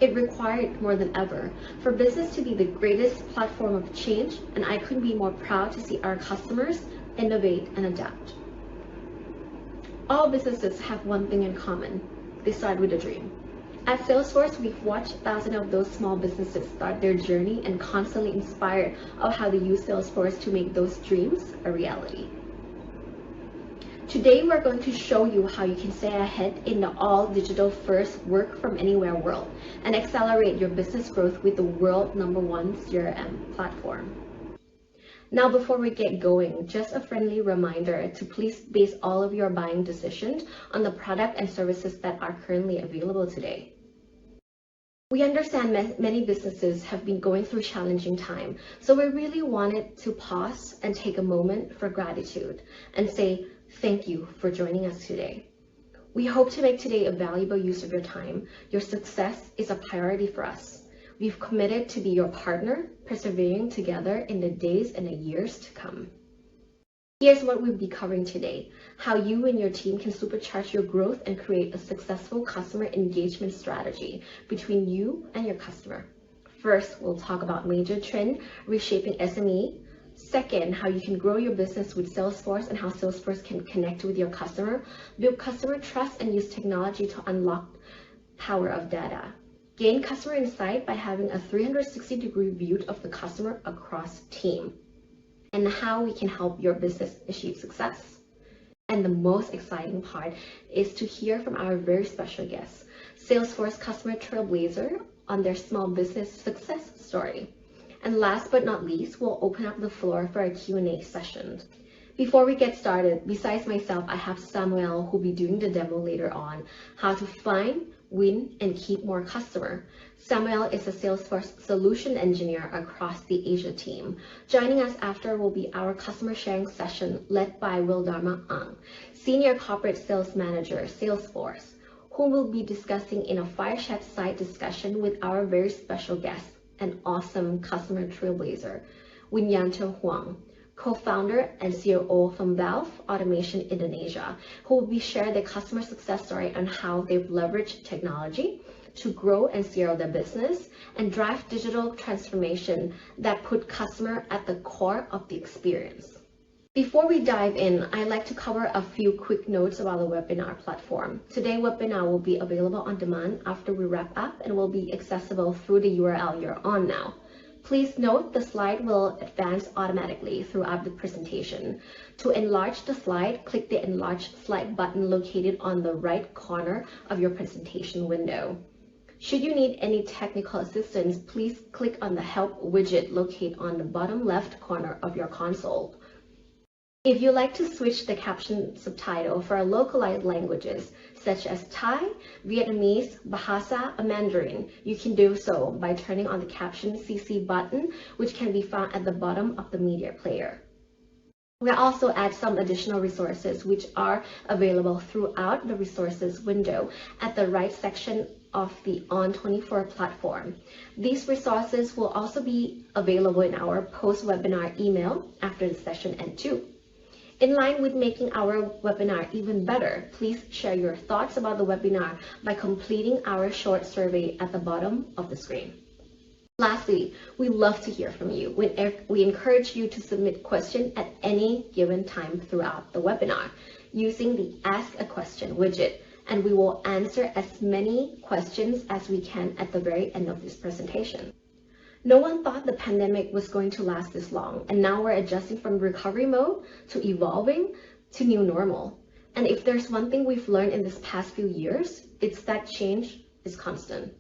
It required more than ever for business to be the greatest platform of change, and I couldn't be more proud to see our customers innovate and adapt. All businesses have one thing in common. They start with a dream. At Salesforce, we've watched thousands of those small businesses start their journey and constantly inspired of how they use Salesforce to make those dreams a reality. Today, we're going to show you how you can stay ahead in the all-digital first work from anywhere world and accelerate your business growth with the world #1 CRM platform. Now, before we get going, just a friendly reminder to please base all of your buying decisions on the product and services that are currently available today. We understand many businesses have been going through challenging time, so we really wanted to pause and take a moment for gratitude and say thank you for joining us today. We hope to make today a valuable use of your time. Your success is a priority for us. We've committed to be your partner, persevering together in the days and the years to come. Here's what we'll be covering today: how you and your team can supercharge your growth and create a successful customer engagement strategy between you and your customer. First, we'll talk about major trend reshaping SME. Second, how you can grow your business with Salesforce and how Salesforce can connect with your customer, build customer trust, and use technology to unlock power of data. Gain customer insight by having a 360-degree view of the customer across team, and how we can help your business achieve success. And the most exciting part is to hear from our very special guest, Salesforce customer trailblazer, on their small business success story. And last but not least, we'll open up the floor for a Q&A session. Before we get started, besides myself, I have Samuel who'll be doing the demo later on, how to find, win, and keep more customer. Samuel is a Salesforce solution engineer across the Asia team. Joining us after will be our customer sharing session led by Wildarma Ang, Senior Corporate Sales Manager, Salesforce, who will be discussing in a fireside side discussion with our very special guest, an awesome customer trailblazer, Winyanto Huang, co-founder and COO from Valve Automation Indonesia, who will be sharing their customer success story on how they've leveraged technology to grow and scale their business and drive digital transformation that put customer at the core of the experience. Before we dive in, I'd like to cover a few quick notes about the webinar platform. Today's webinar will be available on demand after we wrap up and will be accessible through the URL you're on now. Please note the slide will advance automatically throughout the presentation. To enlarge the slide, click the Enlarge Slide button located on the right corner of your presentation window. Should you need any technical assistance, please click on the Help widget located on the bottom left corner of your console. If you'd like to switch the caption subtitle for localized languages such as Thai, Vietnamese, Bahasa, or Mandarin, you can do so by turning on the Caption CC button, which can be found at the bottom of the media player. We'll also add some additional resources which are available throughout the resources window at the right section of the On24 platform. These resources will also be available in our post-webinar email after the session ends too. In line with making our webinar even better, please share your thoughts about the webinar by completing our short survey at the bottom of the screen. Lastly, we love to hear from you. We encourage you to submit questions at any given time throughout the webinar using the Ask a Question widget, and we will answer as many questions as we can at the very end of this presentation. No one thought the pandemic was going to last this long, and now we're adjusting from recovery mode to evolving to new normal. And if there's one thing we've learned in this past few years, it's that change is constant.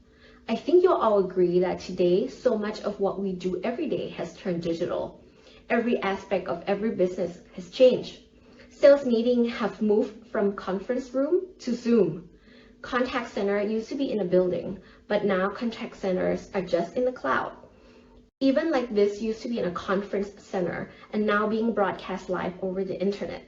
I think you'll all agree that today, so much of what we do every day has turned digital. Every aspect of every business has changed. Sales meetings have moved from conference room to Zoom. Contact center used to be in a building, but now contact centers are just in the cloud. Even like this used to be in a conference center and now being broadcast live over the internet.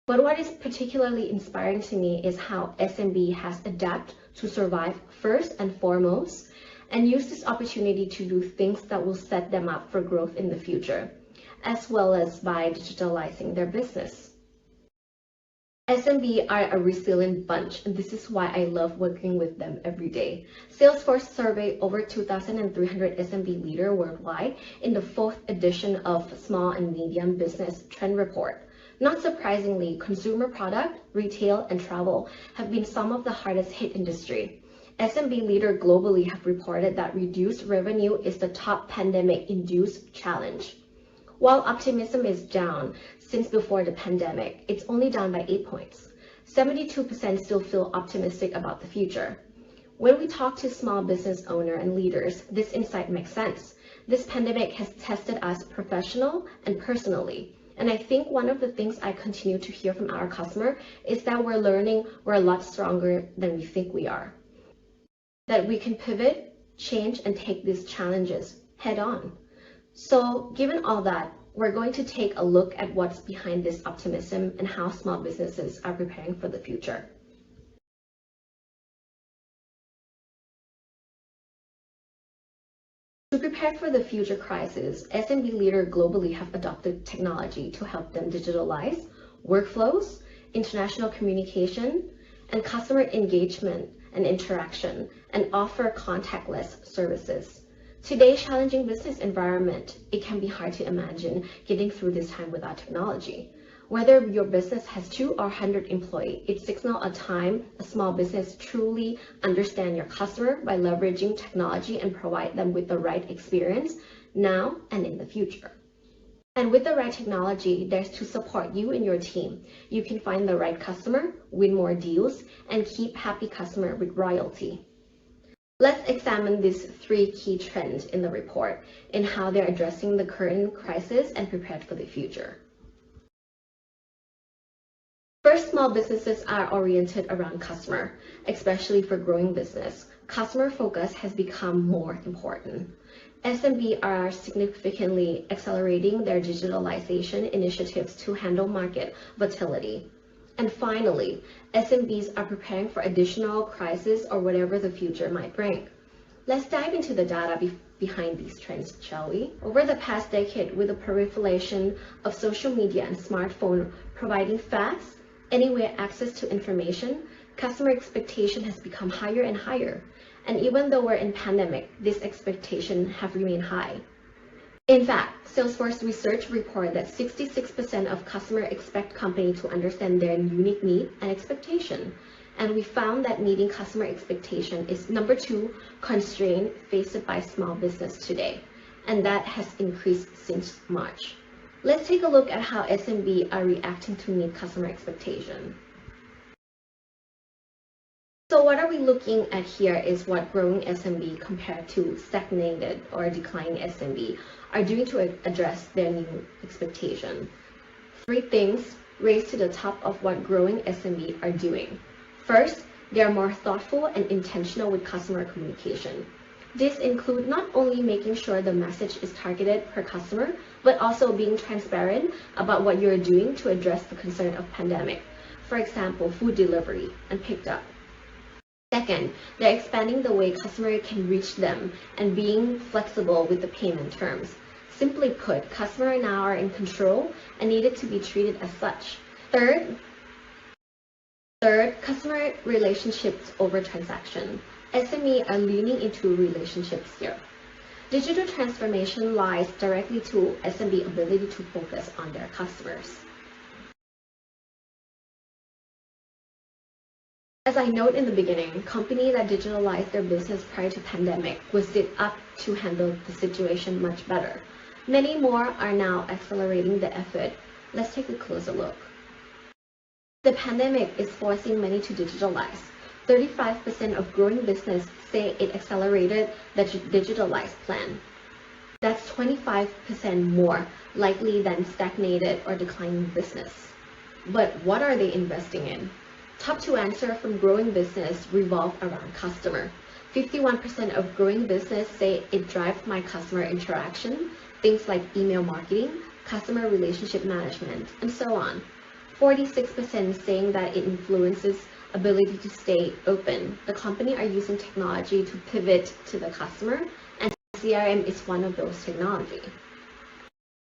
But what is particularly inspiring to me is how SMB has adapted to survive first and foremost and use this opportunity to do things that will set them up for growth in the future, as well as by digitalizing their business. SMB are a resilient bunch, and this is why I love working with them every day. Salesforce surveyed over 2,300 SMB leaders worldwide in the fourth edition of Small and Medium Business Trend Report. Not surprisingly, consumer product, retail, and travel have been some of the hardest hit industry. SMB leaders globally have reported that reduced revenue is the top pandemic-induced challenge. While optimism is down since before the pandemic, it's only down by 8 points. 72% still feel optimistic about the future. When we talk to small business owners and leaders, this insight makes sense. This pandemic has tested us professionally and personally. And I think one of the things I continue to hear from our customer is that we're learning we're a lot stronger than we think we are. That we can pivot, change, and take these challenges head on. So given all that, we're going to take a look at what's behind this optimism and how small businesses are preparing for the future. To prepare for the future crisis, SMB leaders globally have adopted technology to help them digitalize workflows, international communication, and customer engagement and interaction, and offer contactless services. Today's challenging business environment, it can be hard to imagine getting through this time without technology. Whether your business has 2 or 100 employees, it signals a time a small business truly understand your customer by leveraging technology and provide them with the right experience now and in the future. And with the right technology, there's to support you and your team. You can find the right customer, win more deals, and keep happy customer with royalty. Let's examine these 3 key trends in the report and how they're addressing the current crisis and prepared for the future. First, small businesses are oriented around customer, especially for growing business. Customer focus has become more important. SMB are significantly accelerating their digitalization initiatives to handle market volatility. And finally, SMBs are preparing for additional crises or whatever the future might bring. Let's dive into the data behind these trends, shall we? Over the past decade, with the proliferation of social media and smartphone providing fast, anywhere access to information, customer expectation has become higher and higher. And even though we're in pandemic, these expectations have remained high. In fact, Salesforce research reported that 66% of customers expect companies to understand their unique need and expectation. And we found that meeting customer expectation is number 2 constraint faced by small business today. And that has increased since March. Let's take a look at how SMB are reacting to meet customer expectation. So what are we looking at here is what growing SMB compared to stagnated or declining SMB are doing to address their new expectation. 3 things raised to the top of what growing SMB are doing. First, they are more thoughtful and intentional with customer communication. This includes not only making sure the message is targeted per customer, but also being transparent about what you're doing to address the concern of pandemic. For example, food delivery and picked up. Second, they're expanding the way customers can reach them and being flexible with the payment terms. Simply put, customers now are in control and needed to be treated as such. Third, customer relationships over transaction. SME are leaning into relationships here. Digital transformation lies directly to SMB ability to focus on their customers. As I note in the beginning, companies that digitalized their business prior to pandemic were set up to handle the situation much better. Many more are now accelerating the effort. Let's take a closer look. The pandemic is forcing many to digitalize. 35% of growing business say it accelerated the digitalized plan. That's 25% more likely than stagnated or declining business. But what are they investing in? Top 2 answer from growing business revolve around customer. 51% of growing business say it drives my customer interaction, things like email marketing, customer relationship management, and so on. 46% saying that it influences ability to stay open. The company are using technology to pivot to the customer, and CRM is one of those technology.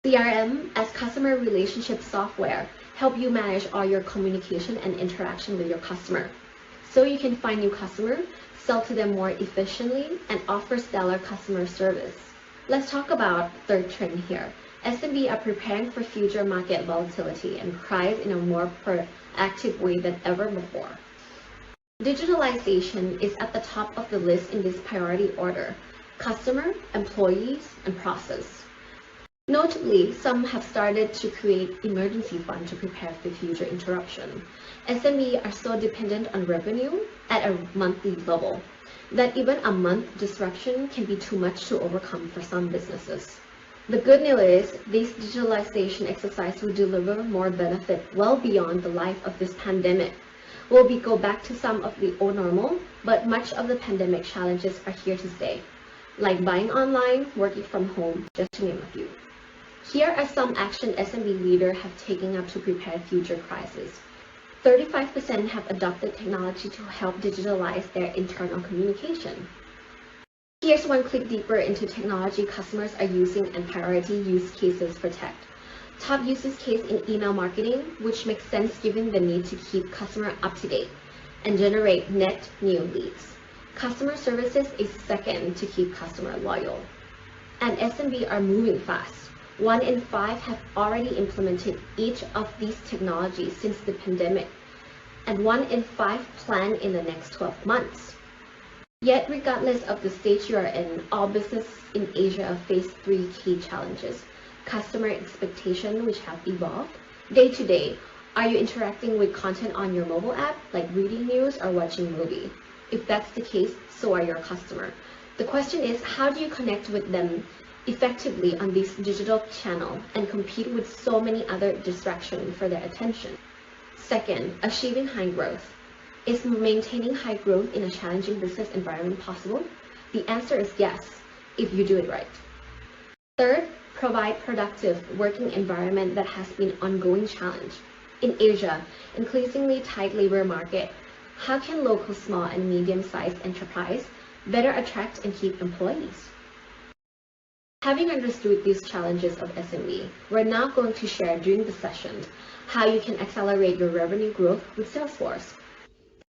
CRM as customer relationship software help you manage all your communication and interaction with your customer, so you can find new customers, sell to them more efficiently, and offer stellar customer service. Let's talk about third trend here. SMB are preparing for future market volatility and thrive in a more proactive way than ever before. Digitalization is at the top of the list in this priority order: customer, employees, and process. Notably, some have started to create emergency funds to prepare for future interruption. SME are so dependent on revenue at a monthly level that even a month disruption can be too much to overcome for some businesses. The good news is this digitalization exercise will deliver more benefit well beyond the life of this pandemic. Will we go back to some of the old normal, but much of the pandemic challenges are here to stay, like buying online, working from home, just to name a few. Here are some action SMB leaders have taken up to prepare future crises. 35% have adopted technology to help digitalize their internal communication. Here's one click deeper into technology customers are using and priority use cases for tech. Top use case in email marketing, which makes sense given the need to keep customer up to date and generate net new leads. Customer services is second to keep customer loyal. And SMB are moving fast. 1 in 5 have already implemented each of these technologies since the pandemic, and 1 in 5 plan in the next 12 months. Yet, regardless of the stage you are in, all businesses in Asia face 3 key challenges. Customer expectation, which have evolved. Day to day, are you interacting with content on your mobile app, like reading news or watching a movie? If that's the case, so are your customer. The question is, how do you connect with them effectively on this digital channel and compete with so many other distractions for their attention? Second, achieving high growth. Is maintaining high growth in a challenging business environment possible? The answer is yes, if you do it right. Third, provide productive working environment that has been an ongoing challenge. In Asia, increasingly tight labor market, how can local small and medium-sized enterprise better attract and keep employees? Having understood these challenges of SME, we're now going to share during the session how you can accelerate your revenue growth with Salesforce.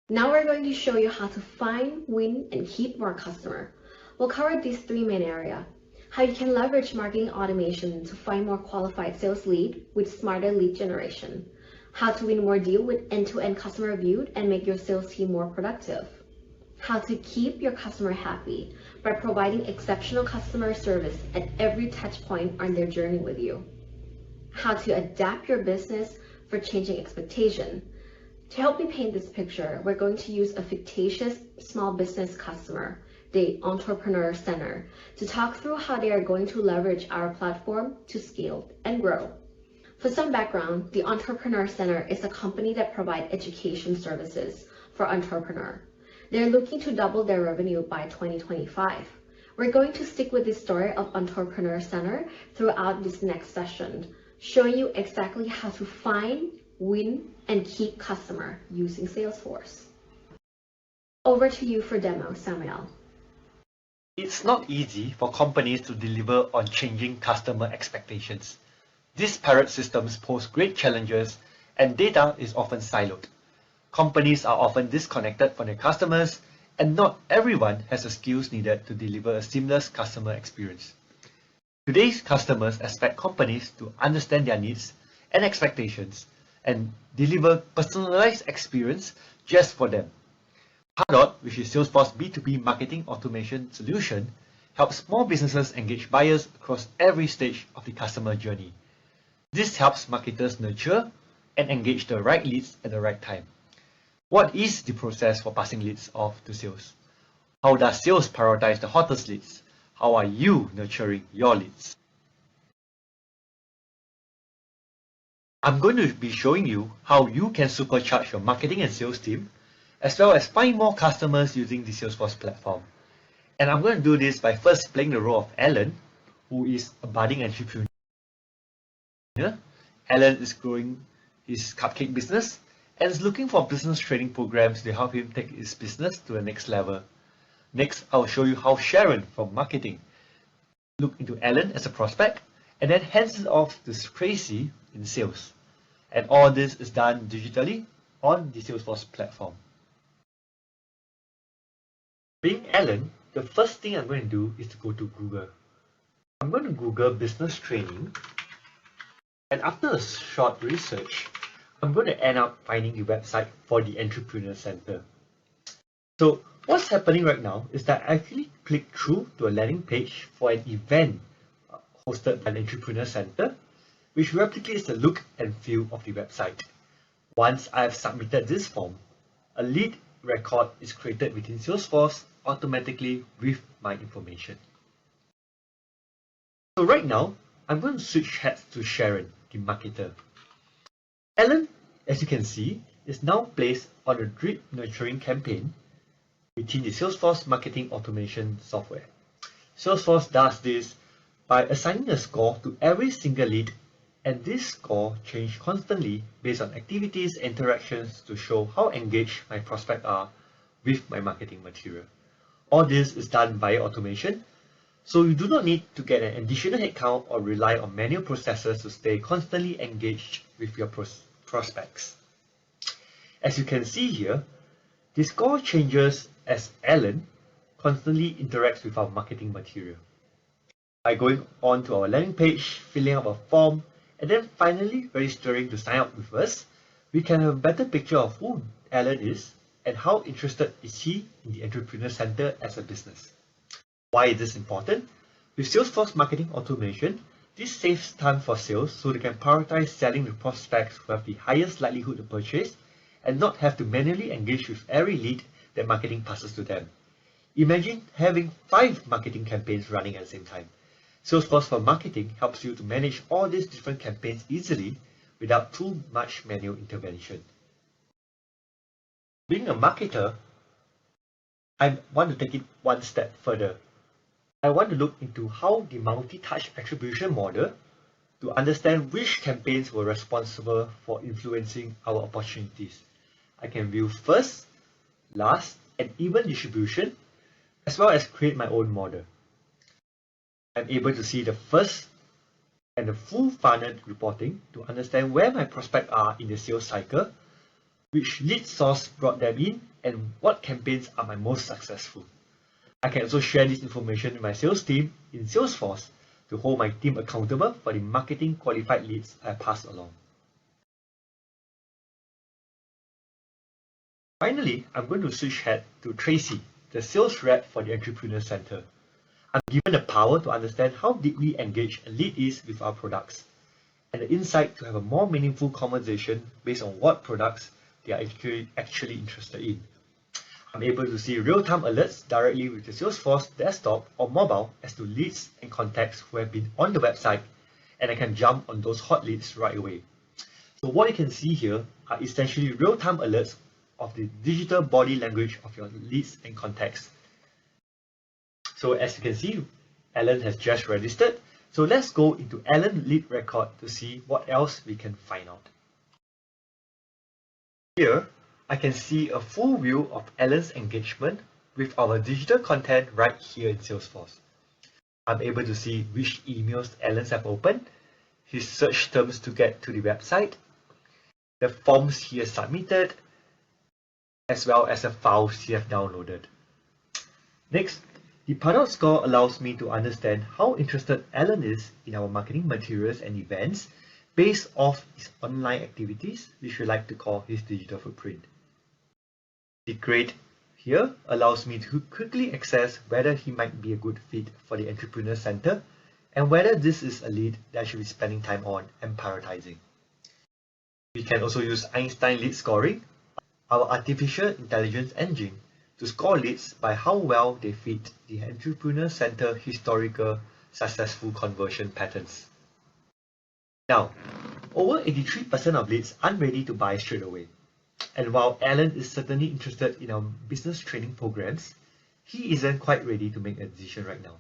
Now we're going to show you how to find, win, and keep more customers. We'll cover these 3 main areas: how you can leverage marketing automation to find more qualified sales lead with smarter lead generation, how to win more deals with end-to-end customer view and make your sales team more productive, how to keep your customer happy by providing exceptional customer service at every touch point on their journey with you, how to adapt your business for changing expectation. To help me paint this picture, we're going to use a fictitious small business customer, the Entrepreneur Center, to talk through how they are going to leverage our platform to scale and grow. For some background, the Entrepreneur Center is a company that provides education services for entrepreneurs. They're looking to double their revenue by 2025. We're going to stick with the story of Entrepreneur Center throughout this next session, showing you exactly how to find, win, and keep customers using Salesforce. Over to you for demo, Samuel. It's not easy for companies to deliver on changing customer expectations. These parrot systems pose great challenges, and data is often siloed. Companies are often disconnected from their customers, and not everyone has the skills needed to deliver a seamless customer experience. Today's customers expect companies to understand their needs and expectations and deliver personalized experience just for them. Pardot, which is Salesforce B2B marketing automation solution, helps small businesses engage buyers across every stage of the customer journey. This helps marketers nurture and engage the right leads at the right time. What is the process for passing leads off to sales? How does sales prioritize the hottest leads? How are you nurturing your leads? I'm going to be showing you how you can supercharge your marketing and sales team, as well as find more customers using the Salesforce platform. And I'm going to do this by first playing the role of Alan, who is a budding entrepreneur. Alan is growing his cupcake business and is looking for business training programs to help him take his business to the next level. Next, I'll show you how Sharon from marketing looked into Alan as a prospect and then hands it off to Tracy in sales. And all this is done digitally on the Salesforce platform. Being Alan, the first thing I'm going to do is to go to Google. I'm going to Google business training, and after a short research, I'm going to end up finding the website for the Entrepreneur Center. So what's happening right now is that I actually click through to a landing page for an event hosted by the Entrepreneur Center, which replicates the look and feel of the website. Once I have submitted this form, a lead record is created within Salesforce automatically with my information. So right now, I'm going to switch hats to Sharon, the marketer. Alan, as you can see, is now placed on a drip nurturing campaign within the Salesforce marketing automation software. Salesforce does this by assigning a score to every single lead, and this score changes constantly based on activities and interactions to show how engaged my prospects are with my marketing material. All this is done via automation, so you do not need to get an additional headcount or rely on manual processes to stay constantly engaged with your prospects. As you can see here, the score changes as Alan constantly interacts with our marketing material. By going on to our landing page, filling out a form, and then finally registering to sign up with us, we can have a better picture of who Alan is and how interested is he in the Entrepreneur Center as a business. Why is this important? With Salesforce marketing automation, this saves time for sales so they can prioritize selling to prospects who have the highest likelihood to purchase and not have to manually engage with every lead that marketing passes to them. Imagine having 5 marketing campaigns running at the same time. Salesforce for Marketing helps you to manage all these different campaigns easily without too much manual intervention. Being a marketer, I want to take it one step further. I want to look into how the multi-touch attribution model to understand which campaigns were responsible for influencing our opportunities. I can view first, last, and even distribution, as well as create my own model. I'm able to see the first and the full funnel reporting to understand where my prospects are in the sales cycle, which lead source brought them in, and what campaigns are my most successful. I can also share this information with my sales team in Salesforce to hold my team accountable for the marketing qualified leads I pass along. Finally, I'm going to switch hat to Tracy, the sales rep for the Entrepreneur Center. I'm given the power to understand how deeply engaged a lead is with our products, and the insight to have a more meaningful conversation based on what products they are actually interested in. I'm able to see real-time alerts directly with the Salesforce desktop or mobile as to leads and contacts who have been on the website, and I can jump on those hot leads right away. So what you can see here are essentially real-time alerts of the digital body language of your leads and contacts. So as you can see, Alan has just registered. So let's go into Alan lead record to see what else we can find out. Here, I can see a full view of Alan's engagement with our digital content right here in Salesforce. I'm able to see which emails Alan have opened, his search terms to get to the website, the forms he has submitted, as well as the files he has downloaded. Next, the Pardot score allows me to understand how interested Alan is in our marketing materials and events based off his online activities, which we like to call his digital footprint. The grade here allows me to quickly access whether he might be a good fit for the Entrepreneur Center and whether this is a lead that I should be spending time on and prioritizing. We can also use Einstein lead scoring, our artificial intelligence engine, to score leads by how well they fit the Entrepreneur Center historical successful conversion patterns. Now, over 83% of leads aren't ready to buy straight away. And while Alan is certainly interested in our business training programs, he isn't quite ready to make a decision right now.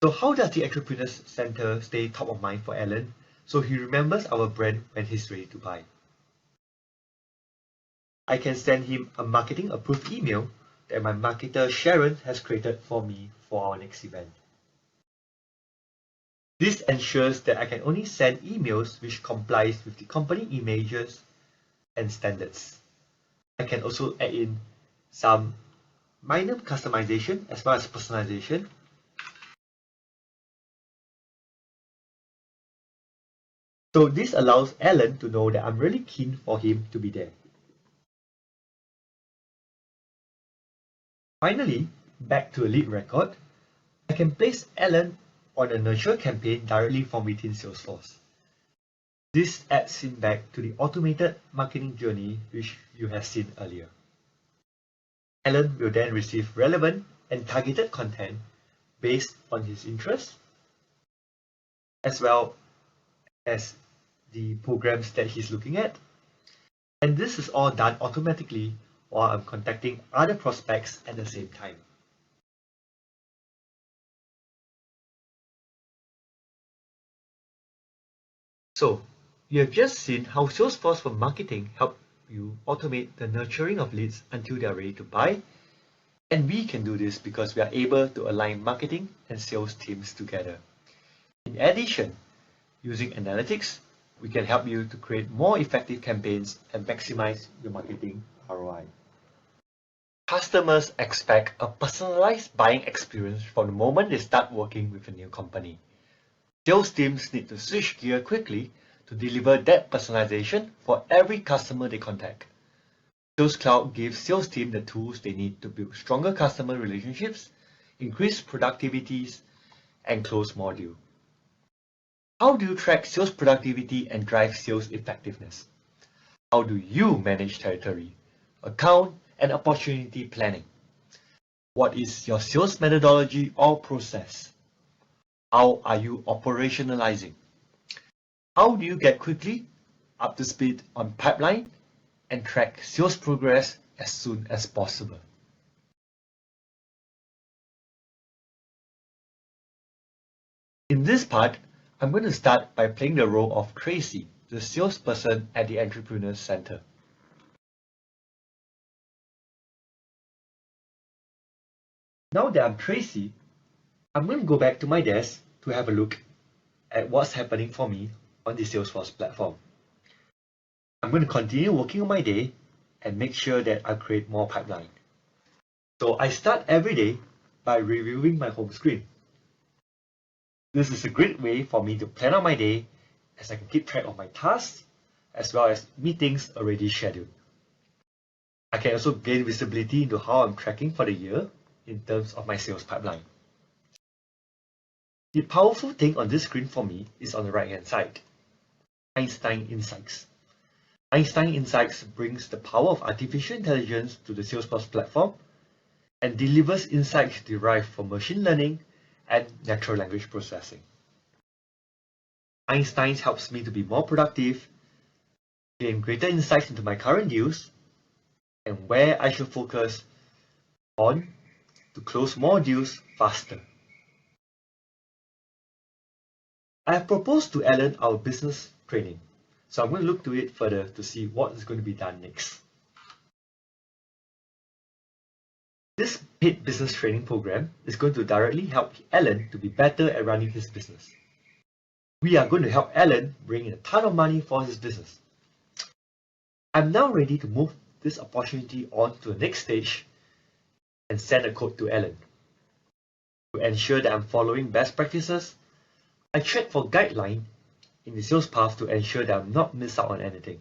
So how does the Entrepreneur Center stay top of mind for Alan so he remembers our brand when he's ready to buy? I can send him a marketing approved email that my marketer Sharon has created for me for our next event. This ensures that I can only send emails which complies with the company images and standards. I can also add in some minor customization as well as personalization. So this allows Alan to know that I'm really keen for him to be there. Finally, back to a lead record, I can place Alan on a nurture campaign directly from within Salesforce. This adds him back to the automated marketing journey which you have seen earlier. Alan will then receive relevant and targeted content based on his interests, as well as the programs that he's looking at. And this is all done automatically while I'm contacting other prospects at the same time. So, you have just seen how Salesforce for Marketing help you automate the nurturing of leads until they are ready to buy. And we can do this because we are able to align marketing and sales teams together. In addition, using analytics, we can help you to create more effective campaigns and maximize your marketing ROI. Customers expect a personalized buying experience from the moment they start working with a new company. Sales teams need to switch gear quickly to deliver that personalization for every customer they contact. Sales Cloud gives sales team the tools they need to build stronger customer relationships, increase productivities, and close more deals. How do you track sales productivity and drive sales effectiveness? How do you manage territory, account, and opportunity planning? What is your sales methodology or process? How are you operationalizing? How do you get quickly up to speed on pipeline and track sales progress as soon as possible? In this part, I'm going to start by playing the role of Tracy, the salesperson at the Entrepreneur Center. Now that I'm Tracy, I'm going to go back to my desk to have a look at what's happening for me on the Salesforce platform. I'm going to continue working on my day and make sure that I create more pipeline. So I start every day by reviewing my home screen. This is a great way for me to plan out my day as I can keep track of my tasks as well as meetings already scheduled. I can also gain visibility into how I'm tracking for the year in terms of my sales pipeline. The powerful thing on this screen for me is on the right hand side, Einstein Insights. Einstein Insights brings the power of artificial intelligence to the Salesforce platform and delivers insights derived from machine learning and natural language processing. Einstein helps me to be more productive, gain greater insights into my current deals, and where I should focus on to close more deals faster. I have proposed to Alan our business training, so I'm going to look to it further to see what is going to be done next. This paid business training program is going to directly help Alan to be better at running his business. We are going to help Alan bring in a ton of money for his business. I'm now ready to move this opportunity on to the next stage and send a code to Alan. To ensure that I'm following best practices, I check for guideline in the sales path to ensure that I'm not miss out on anything.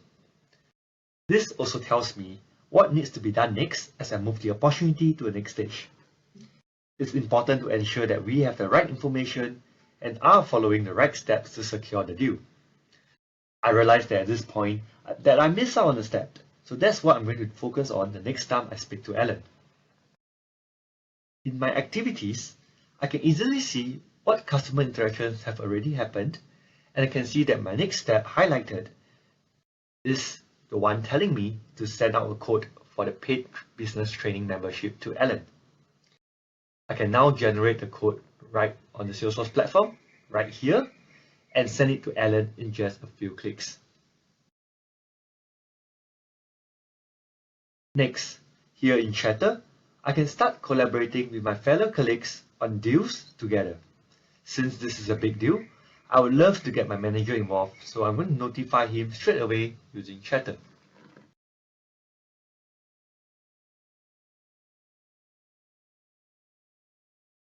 This also tells me what needs to be done next as I move the opportunity to the next stage. It's important to ensure that we have the right information and are following the right steps to secure the deal. I realize that at this point that I missed out on a step, so that's what I'm going to focus on the next time I speak to Alan. In my activities, I can easily see what customer interactions have already happened, and I can see that my next step highlighted is the one telling me to send out a code for the paid business training membership to Alan. I can now generate the code right on the Salesforce platform, right here, and send it to Alan in just a few clicks. Next, here in Chatter, I can start collaborating with my fellow colleagues on deals together. Since this is a big deal, I would love to get my manager involved, so I'm going to notify him straight away using Chatter.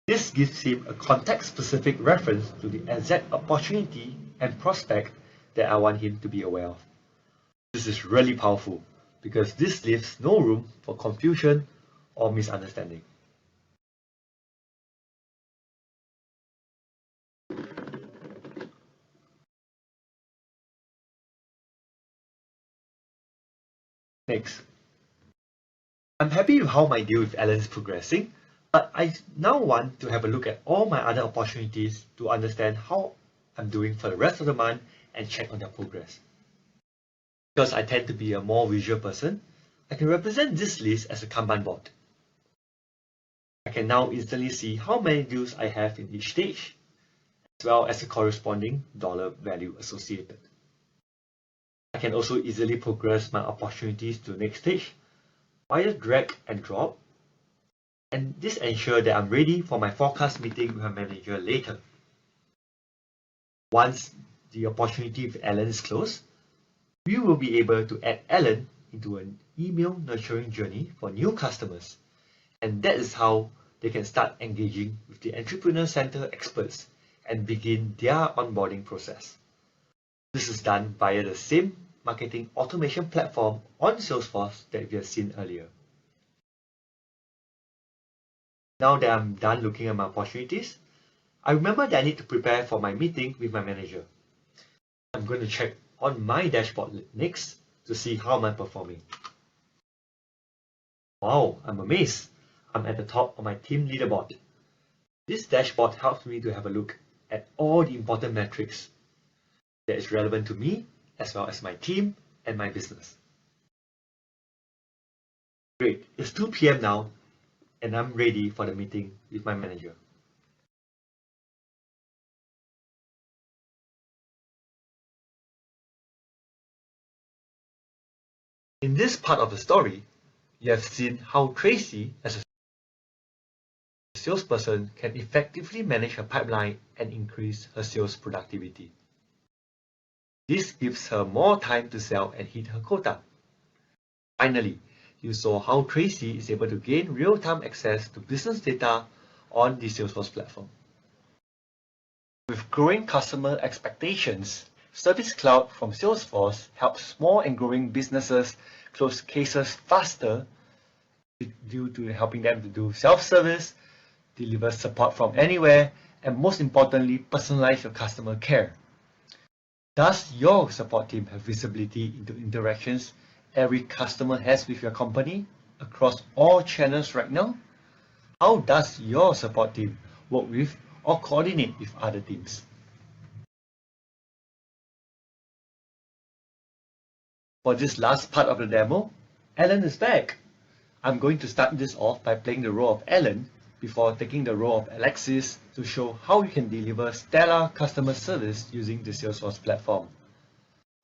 This gives him a context-specific reference to the exact opportunity and prospect that I want him to be aware of. This is really powerful because this leaves no room for confusion or misunderstanding. Next, I'm happy with how my deal with Alan is progressing, but I now want to have a look at all my other opportunities to understand how I'm doing for the rest of the month and check on their progress. Because I tend to be a more visual person, I can represent this list as a Kanban board. I can now instantly see how many deals I have in each stage, as well as the corresponding dollar value associated. I can also easily progress my opportunities to the next stage via drag and drop, and this ensures that I'm ready for my forecast meeting with my manager later. Once the opportunity with Alan is closed, we will be able to add Alan into an email nurturing journey for new customers, and that is how they can start engaging with the Entrepreneur Center experts and begin their onboarding process. This is done via the same marketing automation platform on Salesforce that we have seen earlier. Now that I'm done looking at my opportunities, I remember that I need to prepare for my meeting with my manager. I'm going to check on my dashboard next to see how I'm performing. Wow, I'm amazed. I'm at the top of my team leaderboard. This dashboard helps me to have a look at all the important metrics that is relevant to me, as well as my team and my business. Great, it's 2 p.m. now, and I'm ready for the meeting with my manager. In this part of the story, you have seen how Tracy, as a salesperson, can effectively manage her pipeline and increase her sales productivity. This gives her more time to sell and hit her quota. Finally, you saw how Tracy is able to gain real-time access to business data on the Salesforce platform. With growing customer expectations, Service Cloud from Salesforce helps small and growing businesses close cases faster due to helping them to do self-service, deliver support from anywhere, and most importantly, personalize your customer care. Does your support team have visibility into interactions every customer has with your company across all channels right now? How does your support team work with or coordinate with other teams? For this last part of the demo, Alan is back. I'm going to start this off by playing the role of Alan before taking the role of Alexis to show how you can deliver stellar customer service using the Salesforce platform.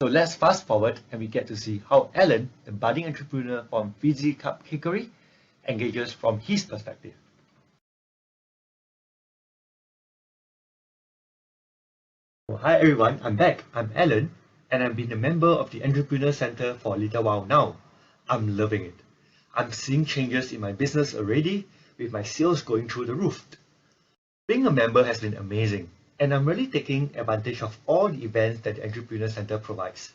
So let's fast forward and we get to see how Alan, the budding entrepreneur from Fiji Cupcakery, engages from his perspective. So, hi everyone, I'm back. I'm Alan, and I've been a member of the Entrepreneur Center for a little while now. I'm loving it. I'm seeing changes in my business already, with my sales going through the roof. Being a member has been amazing, and I'm really taking advantage of all the events that the Entrepreneur Center provides.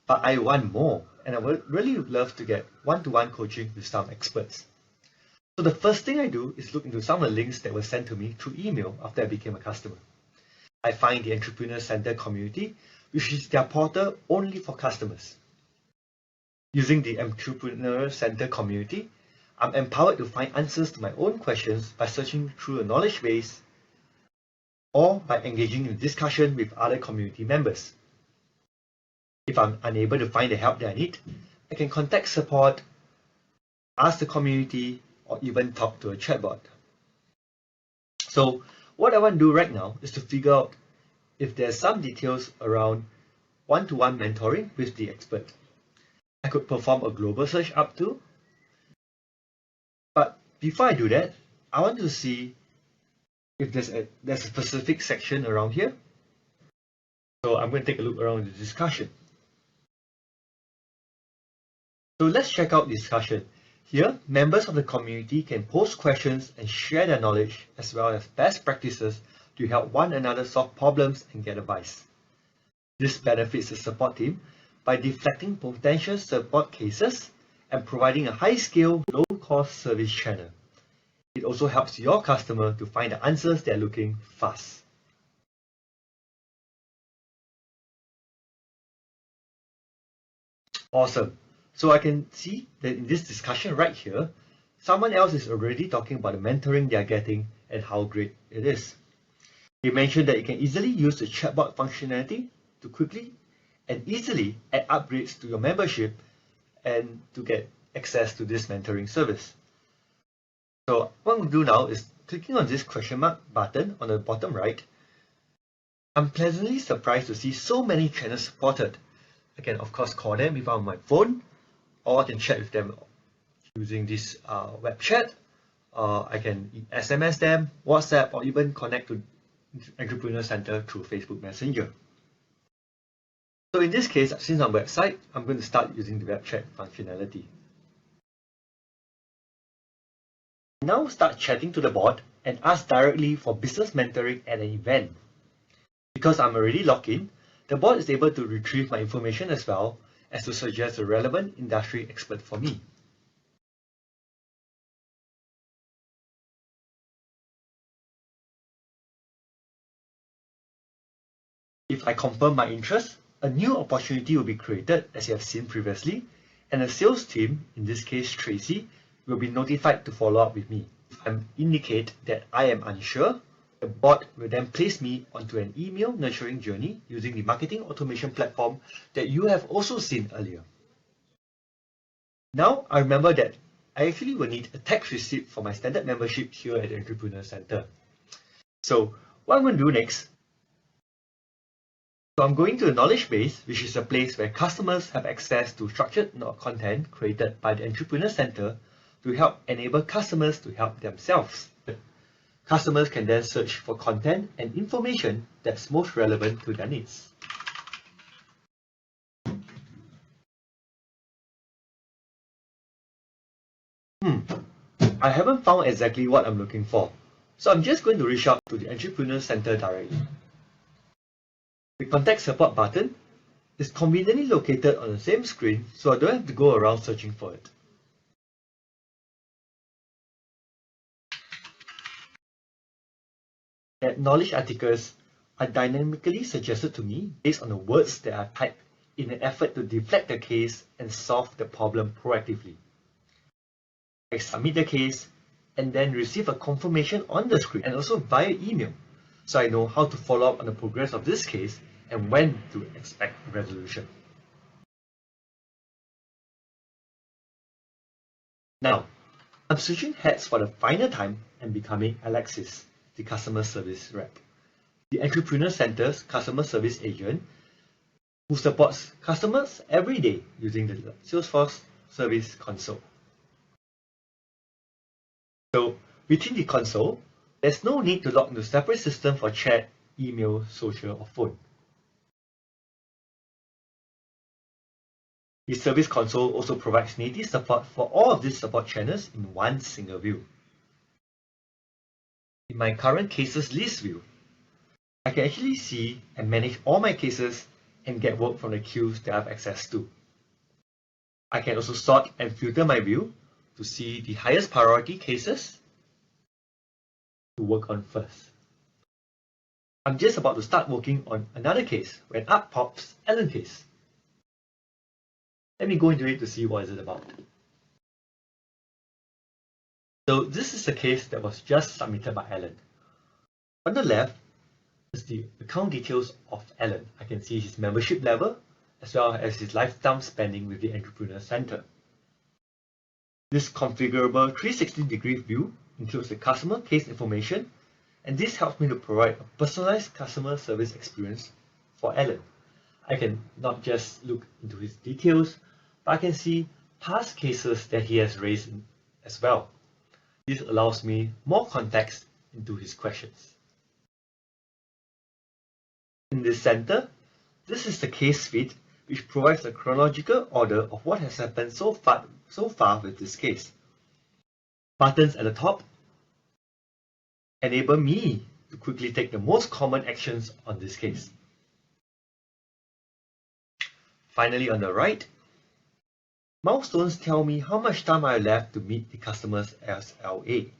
But I want more, and I would really love to get one-to-one coaching with some experts. So the first thing I do is look into some of the links that were sent to me through email after I became a customer. I find the Entrepreneur Center community, which is their portal only for customers. Using the Entrepreneur Center community, I'm empowered to find answers to my own questions by searching through a knowledge base or by engaging in discussion with other community members. If I'm unable to find the help that I need, I can contact support, ask the community, or even talk to a chatbot. So what I want to do right now is to figure out if there's some details around one-to-one mentoring with the expert. I could perform a global search up to, but before I do that, I want to see if there's a specific section around here So I'm going to take a look around the discussion. So let's check out the discussion. Here, members of the community can post questions and share their knowledge as well as best practices to help one another solve problems and get advice. This benefits the support team by deflecting potential support cases and providing a high-scale, low-cost service channel. It also helps your customer to find the answers they're looking fast. Awesome. So I can see that in this discussion right here, someone else is already talking about the mentoring they're getting and how great it is. They mentioned that you can easily use the chatbot functionality to quickly and easily add upgrades to your membership and to get access to this mentoring service. So what we'll do now is clicking on this question mark button on the bottom right. I'm pleasantly surprised to see so many channels supported. I can of course call them if I'm on my phone, or I can chat with them using this web chat. I can SMS them, WhatsApp, or even connect to Entrepreneur Center through Facebook Messenger. So in this case, since I'm on website, I'm going to start using the web chat functionality. Now start chatting to the bot and ask directly for business mentoring at an event. Because I'm already logged in, the bot is able to retrieve my information as well as to suggest a relevant industry expert for me. If I confirm my interest, a new opportunity will be created as you have seen previously, and the sales team, in this case Tracy, will be notified to follow up with me. If I indicate that I am unsure, the bot will then place me onto an email nurturing journey using the marketing automation platform that you have also seen earlier. Now I remember that I actually will need a tax receipt for my standard membership here at the Entrepreneur Center. So what I'm going to do next, so I'm going to the knowledge base, which is a place where customers have access to structured content created by the Entrepreneur Center to help enable customers to help themselves. Customers can then search for content and information that's most relevant to their needs. I haven't found exactly what I'm looking for, so I'm just going to reach out to the Entrepreneur Center directly. The contact support button is conveniently located on the same screen, so I don't have to go around searching for it. Knowledge articles are dynamically suggested to me based on the words that are typed in an effort to deflect the case and solve the problem proactively. I submit the case and then receive a confirmation on the screen and also via email, so I know how to follow up on the progress of this case and when to expect resolution. Now, I'm switching hats for the final time and becoming Alexis, the customer service rep, the Entrepreneur Center's customer service agent who supports customers every day using the Salesforce Service Console. So within the console, there's no need to log into a separate system for chat, email, social, or phone. The Service Console also provides native support for all of these support channels in one single view. In my current cases list view, I can actually see and manage all my cases and get work from the queues that I have access to. I can also sort and filter my view to see the highest priority cases to work on first. I'm just about to start working on another case when up pops Alan case. Let me go into it to see what is it about. So this is a case that was just submitted by Alan. On the left is the account details of Alan. I can see his membership level as well as his lifetime spending with the Entrepreneur Center. This configurable 360-degree view includes the customer case information, and this helps me to provide a personalized customer service experience for Alan. I can not just look into his details, but I can see past cases that he has raised as well. This allows me more context into his questions. In this center, This is the case feed, which provides a chronological order of what has happened so far with this case. Buttons at the top enable me to quickly take the most common actions on this case. Finally, on the right, milestones tell me how much time I have left to meet the customer's SLA.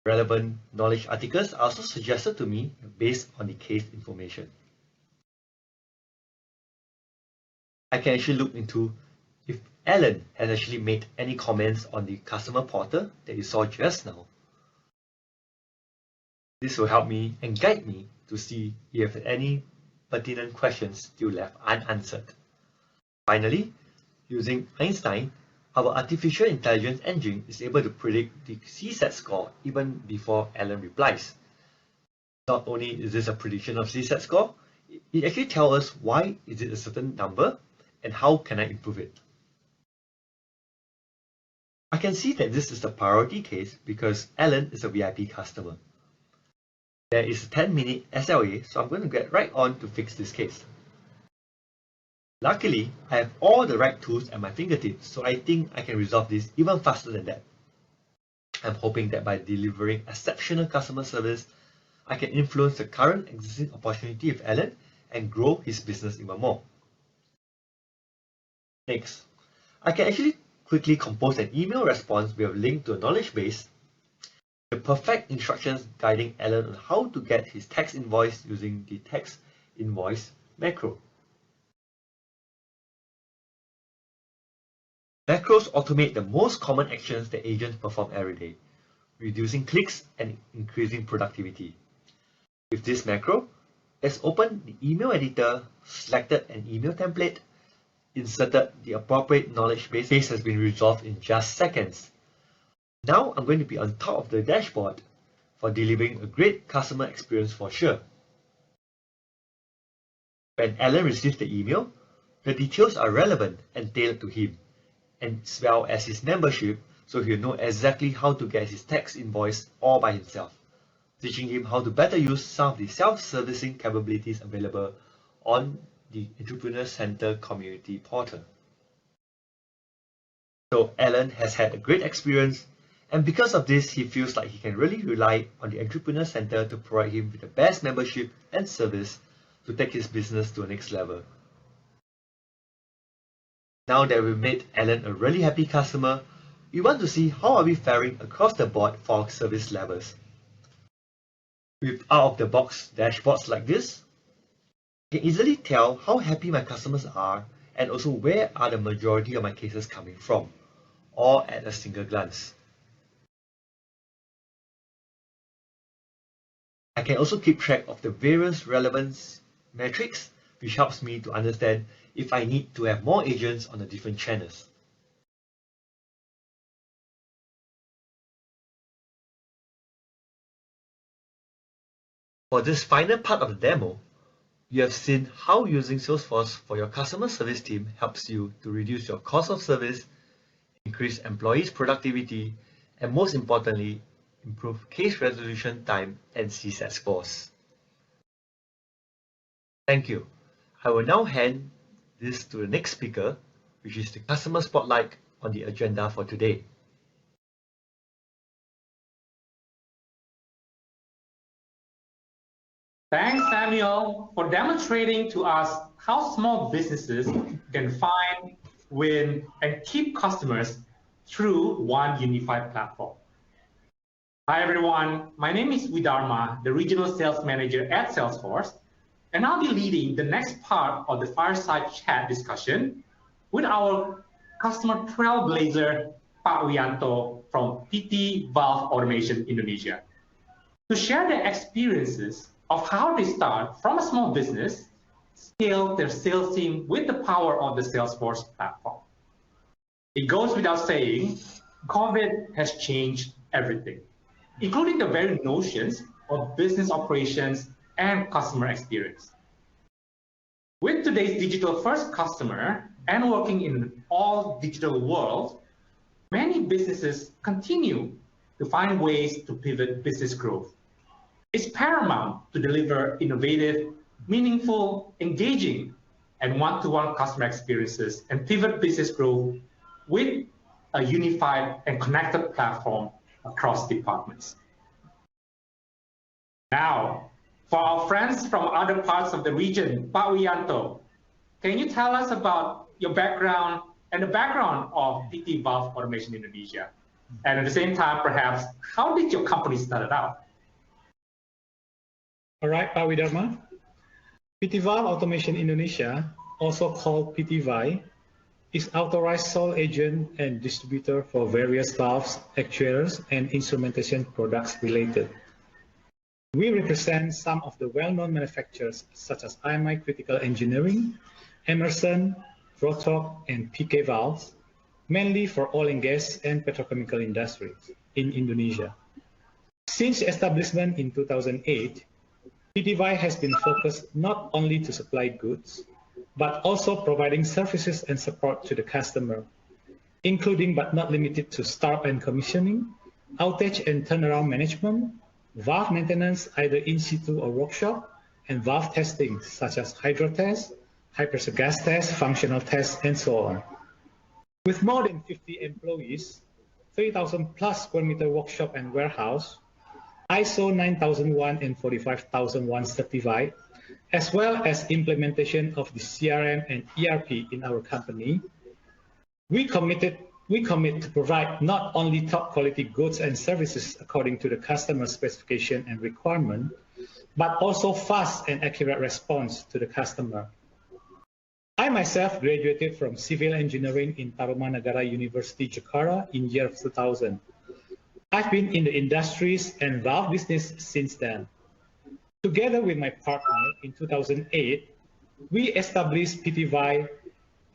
Relevant knowledge articles are also suggested to me based on the case information. I can actually look into if Alan has actually made any comments on the customer portal that you saw just now. This will help me and guide me to see if you have any pertinent questions still left unanswered. Finally, using Einstein, our artificial intelligence engine is able to predict the CSAT score even before Alan replies. Not only is this a prediction of CSAT score, it actually tells us why is it a certain number and how can I improve it. I can see that this is a priority case because Alan is a VIP customer. There is a 10-minute SLA, so I'm going to get right on to fix this case. Luckily, I have all the right tools at my fingertips, so I think I can resolve this even faster than that. I'm hoping that by delivering exceptional customer service, I can influence the current existing opportunity of Alan and grow his business even more. Next, I can actually quickly compose an email response with a link to a knowledge base, the perfect instructions guiding Alan on how to get his tax invoice using the tax invoice macro. Macros automate the most common actions that agents perform every day, reducing clicks and increasing productivity. With this macro, let's open the email editor, selected an email template, inserted the appropriate knowledge base. Case has been resolved in just seconds. Now I'm going to be on top of the dashboard for delivering a great customer experience for sure. When Alan receives the email, the details are relevant and tailored to him, as well as his membership, so he'll know exactly how to get his tax invoice all by himself, teaching him how to better use some of the self-servicing capabilities available on the Entrepreneur Center community portal. So Alan has had a great experience, and because of this, he feels like he can really rely on the Entrepreneur Center to provide him with the best membership and service to take his business to the next level. Now that we've made Alan a really happy customer, we want to see how are we faring across the board for our service levels. With out-of-the-box dashboards like this, I can easily tell how happy my customers are and also where are the majority of my cases coming from, all at a single glance. I can also keep track of the various relevance metrics, which helps me to understand if I need to have more agents on the different channels. For this final part of the demo, you have seen how using Salesforce for your customer service team helps you to reduce your cost of service, increase employees' productivity, and most importantly, improve case resolution time and CSAT scores. Thank you. I will now hand this to the next speaker, which is the Customer Spotlight on the agenda for today. Thanks, Samuel, for demonstrating to us how small businesses can find, win, and keep customers through one unified platform. Hi, everyone. My name is Widharma, the Regional Sales Manager at Salesforce, and I'll be leading the next part of the fireside chat discussion with our customer trailblazer, Pak Wianto from PT Valve Automation Indonesia, to share their experiences of how they start from a small business, scale their sales team with the power of the Salesforce platform. It goes without saying, COVID has changed everything, including the very notions of business operations and customer experience. With today's digital-first customer and working in an all-digital world, many businesses continue to find ways to pivot business growth. It's paramount to deliver innovative, meaningful, engaging, and one-to-one customer experiences and pivot business growth with a unified and connected platform across departments. Now, for our friends from other parts of the region, Pak Wiyanto, can you tell us about your background and the background of PT Valve Automation Indonesia? And at the same time, perhaps, how did your company start out? All right, Pak Widharma. PT Valve Automation Indonesia, also called PT VAI, is authorized sole agent and distributor for various valves, actuators, and instrumentation products related. We represent some of the well-known manufacturers such as IMI Critical Engineering, Emerson, Rotork, and PK Valves, mainly for oil and gas and petrochemical industries in Indonesia. Since establishment in 2008, PT VAI has been focused not only to supply goods, but also providing services and support to the customer, including but not limited to startup and commissioning, outage and turnaround management, valve maintenance either in situ or workshop, and valve testing such as hydro test, high pressure gas test, functional tests, and so on. With more than 50 employees, 3,000 plus square meter workshop and warehouse, ISO 9001 and 45001 certified, as well as implementation of the CRM and ERP in our company, we commit to provide not only top quality goods and services according to the customer specification and requirement, but also fast and accurate response to the customer. I myself graduated from civil engineering in Tarumanagara University, Jakarta in year 2000. I've been in the industries and valve business since then. Together with my partner in 2008, we established PT VAI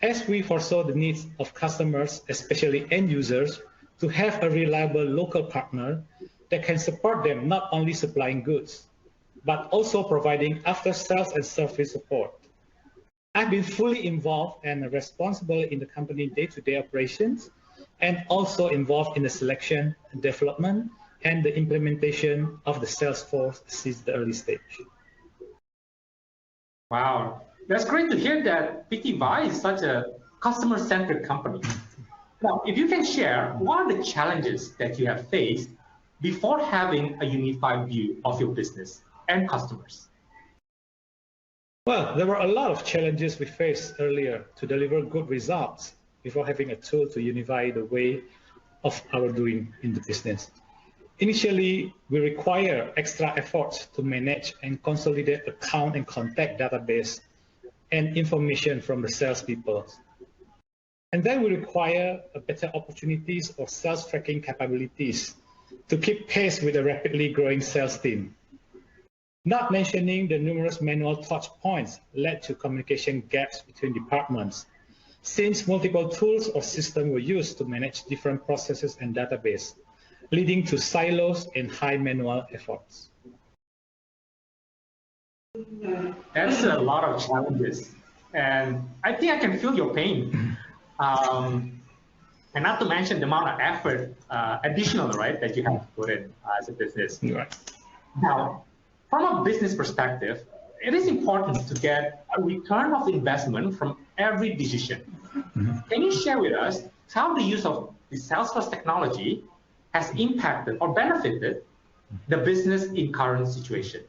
as we foresaw the needs of customers, especially end users, to have a reliable local partner that can support them not only supplying goods, but also providing after-sales and service support. I've been fully involved and responsible in the company day-to-day operations, and also involved in the selection, development, and the implementation of the sales force since the early stage. Wow, that's great to hear that PT VAI is such a customer-centric company. Now, if you can share, what are the challenges that you have faced before having a unified view of your business and customers? Well, there were a lot of challenges we faced earlier to deliver good results before having a tool to unify the way of our doing in the business. Initially, we require extra efforts to manage and consolidate account and contact database and information from the salespeople. And then we require better opportunities or sales tracking capabilities to keep pace with the rapidly growing sales team. Not mentioning the numerous manual touch points led to communication gaps between departments, since multiple tools or systems were used to manage different processes and database, leading to silos and high manual efforts. That's a lot of challenges, and I think I can feel your pain. And not to mention the amount of effort, additional, right, that you have to put in as a business. Right. Now, from a business perspective, it is important to get a return of investment from every decision. Can you share with us how the use of the Salesforce technology has impacted or benefited the business in current situation?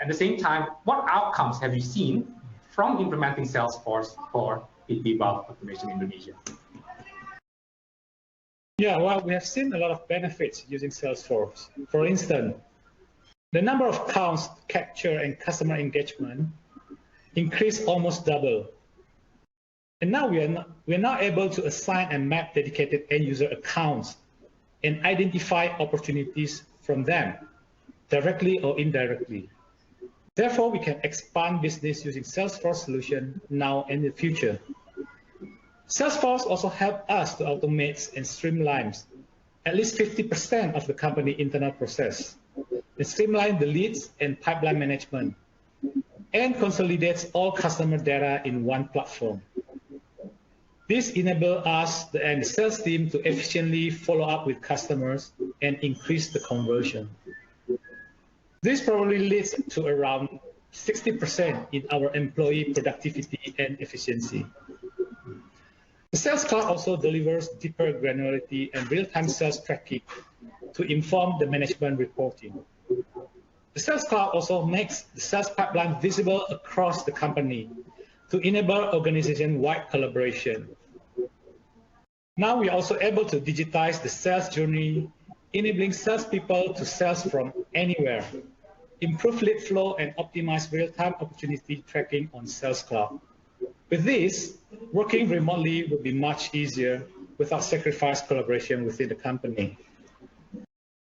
At the same time, what outcomes have you seen from implementing Salesforce for PT Valve Automation Indonesia? Yeah, well, we have seen a lot of benefits using Salesforce. For instance, the number of accounts captured and customer engagement increased almost double. And now we are now able to assign and map dedicated end user accounts and identify opportunities from them, directly or indirectly. Therefore, we can expand business using Salesforce solution now and in the future. Salesforce also helped us to automate and streamline at least 50% of the company internal process, and streamline the leads and pipeline management, and consolidates all customer data in one platform. This enables us and the sales team to efficiently follow up with customers and increase the conversion. This probably leads to around 60% in our employee productivity and efficiency. The Sales Cloud also delivers deeper granularity and real-time sales tracking to inform the management reporting. The Sales Cloud also makes the sales pipeline visible across the company to enable organization-wide collaboration. Now we are also able to digitize the sales journey, enabling salespeople to sales from anywhere, improve lead flow, and optimize real-time opportunity tracking on Sales Cloud. With this, working remotely will be much easier without sacrifice collaboration within the company.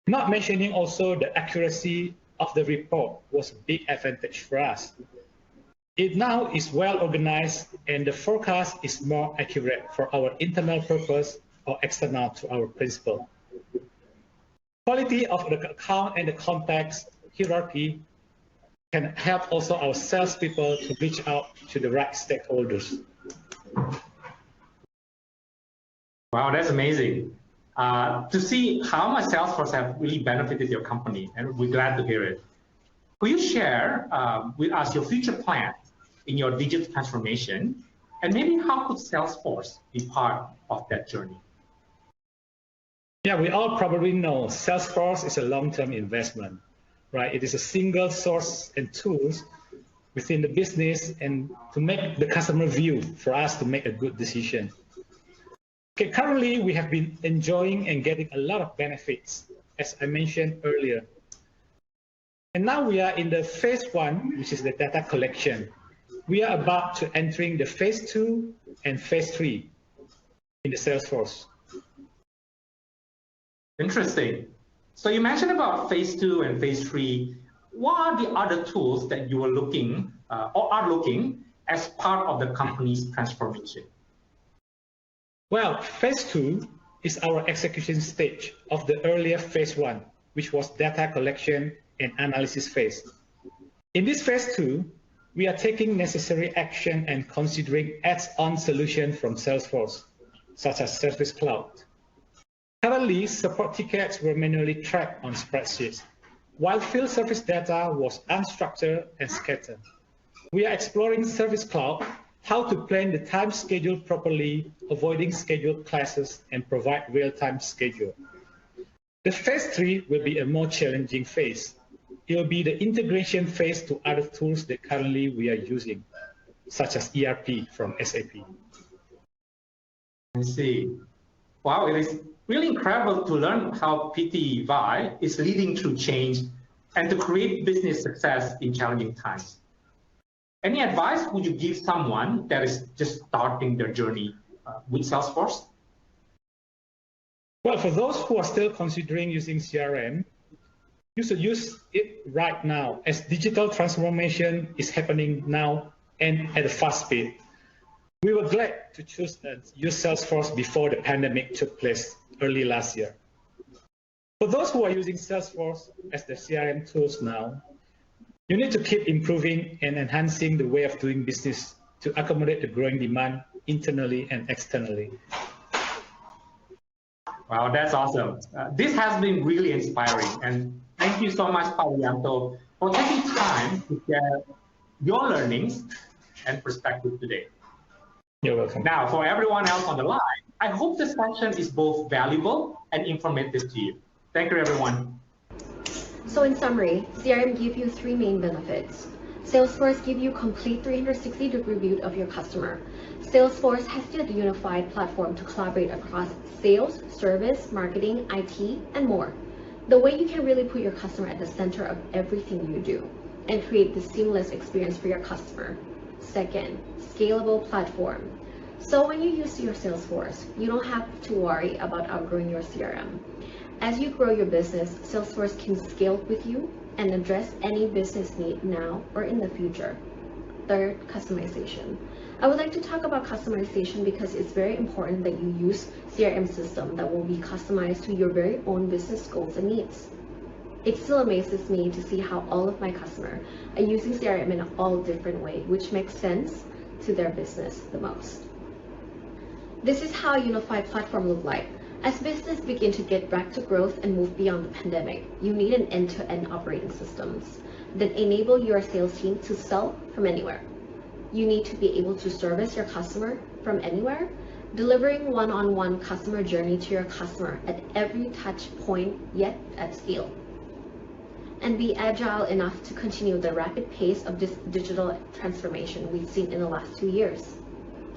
Not mentioning also the accuracy of the report was a big advantage for us. It now is well organized and the forecast is more accurate for our internal purpose or external to our principal. Quality of the account and the context hierarchy can help also our salespeople to reach out to the right stakeholders. Wow, that's amazing. To see how much Salesforce have really benefited your company, and we're glad to hear it. Will you share with us your future plan in your digital transformation, and maybe how could Salesforce be part of that journey? Yeah, we all probably know Salesforce is a long-term investment, right? It is a single source and tools within the business and to make the customer view for us to make a good decision. Okay, currently we have been enjoying and getting a lot of benefits, as I mentioned earlier. And now we are in the phase 1, which is the data collection. We are about to entering the phase 2 and phase 3 in the Salesforce. Interesting. So you mentioned about phase 2 and phase 3. What are the other tools that you are looking or are looking as part of the company's transformation? Well, phase 2 is our execution stage of the earlier phase 1, which was data collection and analysis phase. In this phase 2, we are taking necessary action and considering add-on solutions from Salesforce, such as Service Cloud. Currently, support tickets were manually tracked on spreadsheets, while field service data was unstructured and scattered. We are exploring Service Cloud, how to plan the time schedule properly, avoiding scheduled classes, and provide real-time schedule. The phase 3 will be a more challenging phase. It will be the integration phase to other tools that currently we are using, such as ERP from SAP. I see. Wow, it is really incredible to learn how PT VAI is leading through change and to create business success in challenging times. Any advice would you give someone that is just starting their journey with Salesforce? Well, for those who are still considering using CRM, you should use it right now, as digital transformation is happening now and at a fast speed. We were glad to choose and use Salesforce before the pandemic took place early last year. For those who are using Salesforce as the CRM tools now, you need to keep improving and enhancing the way of doing business to accommodate the growing demand internally and externally. Wow, that's awesome. This has been really inspiring, and thank you so much, Pak Widianto, for taking time to share your learnings and perspective today. You're welcome. Now, for everyone else on the line, I hope this session is both valuable and informative to you. Thank you, everyone. So in summary, CRM give you 3 main benefits. Salesforce give you complete 360-degree view of your customer. Salesforce has the unified platform to collaborate across sales, service, marketing, IT, and more. The way you can really put your customer at the center of everything you do and create the seamless experience for your customer. Second, scalable platform. So when you use your Salesforce, you don't have to worry about outgrowing your CRM. As you grow your business, Salesforce can scale with you and address any business need now or in the future. Third, customization. I would like to talk about customization because it's very important that you use CRM system that will be customized to your very own business goals and needs. It still amazes me to see how all of my customers are using CRM in all different ways, which makes sense to their business the most. This is how a unified platform looks like. As business begin to get back to growth and move beyond the pandemic, you need an end-to-end operating systems. that enable your sales team to sell from anywhere. You need to be able to service your customer from anywhere, delivering one-on-one customer journey to your customer at every touch point, yet at scale. And be agile enough to continue the rapid pace of this digital transformation we've seen in the last 2 years.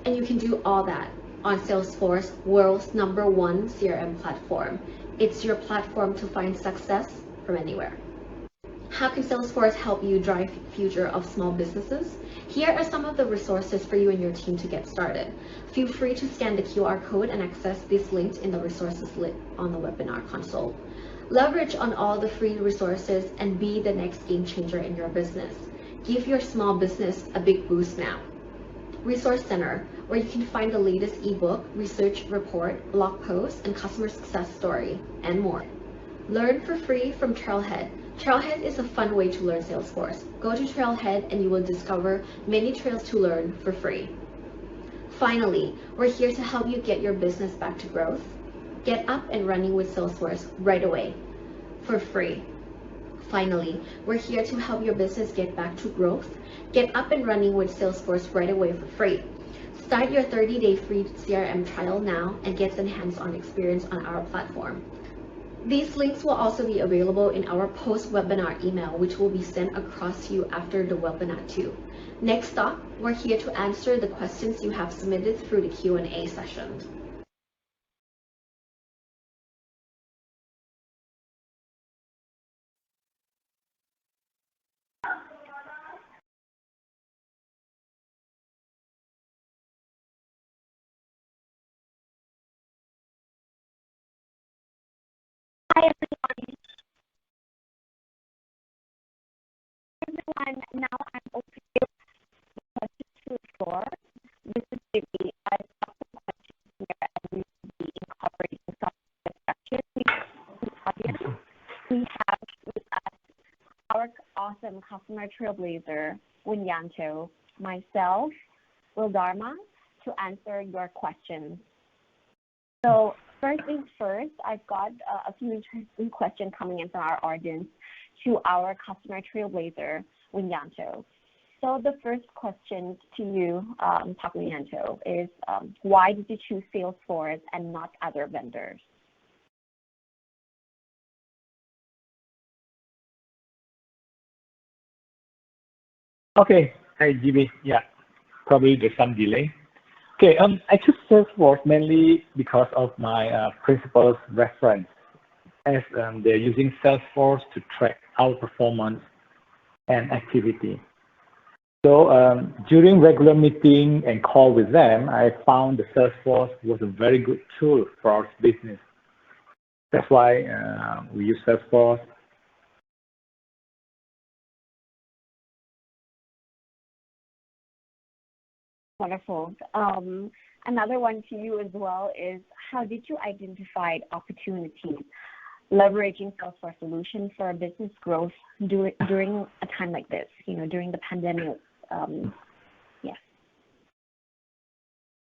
And you can do all that on Salesforce, world's #1 CRM platform. It's your platform to find success from anywhere. How can Salesforce help you drive future of small businesses? Here are some of the resources for you and your team to get started. Feel free to scan the QR code and access these links in the resources list on the webinar console. Leverage on all the free resources and be the next game changer in your business. Give your small business a big boost now. Resource Center, where you can find the latest ebook, research report, blog post, and customer success story, and more. Learn for free from Trailhead. Trailhead is a fun way to learn Salesforce. Go to Trailhead and you will discover many trails to learn for free. Finally, we're here to help you get your business back to growth. Get up and running with Salesforce right away for free. Finally, we're here to help your business get back to growth. Get up and running with Salesforce right away for free. Start your 30-day free CRM trial now and get some hands-on experience on our platform. These links will also be available in our post-webinar email, which will be sent across to you after the webinar too. Next up, we're here to answer the questions you have submitted through the Q&A session. Hi everyone. Now I'm opening questions to the floor. This is Vivi. I've got some questions here and we will be incorporating some discussion with the audience. We have with us our awesome customer trailblazer, Wunyanto, myself, Will Dharma, to answer your questions. So first things first, I've got a few interesting questions coming in from our audience to our customer trailblazer, Wunyanto. So the first question to you, Pak Wunyanto, is why did you choose Salesforce and not other vendors? Okay, hi Jimmy. Yeah, probably there's some delay. Okay, I choose Salesforce mainly because of my principal's reference, as they're using Salesforce to track our performance and activity. So during regular meeting and call with them, I found the Salesforce was a very good tool for our business. That's why we use Salesforce. Wonderful. Another one to you as well is, how did you identify opportunities leveraging Salesforce solutions for business growth during a time like this, during the pandemic?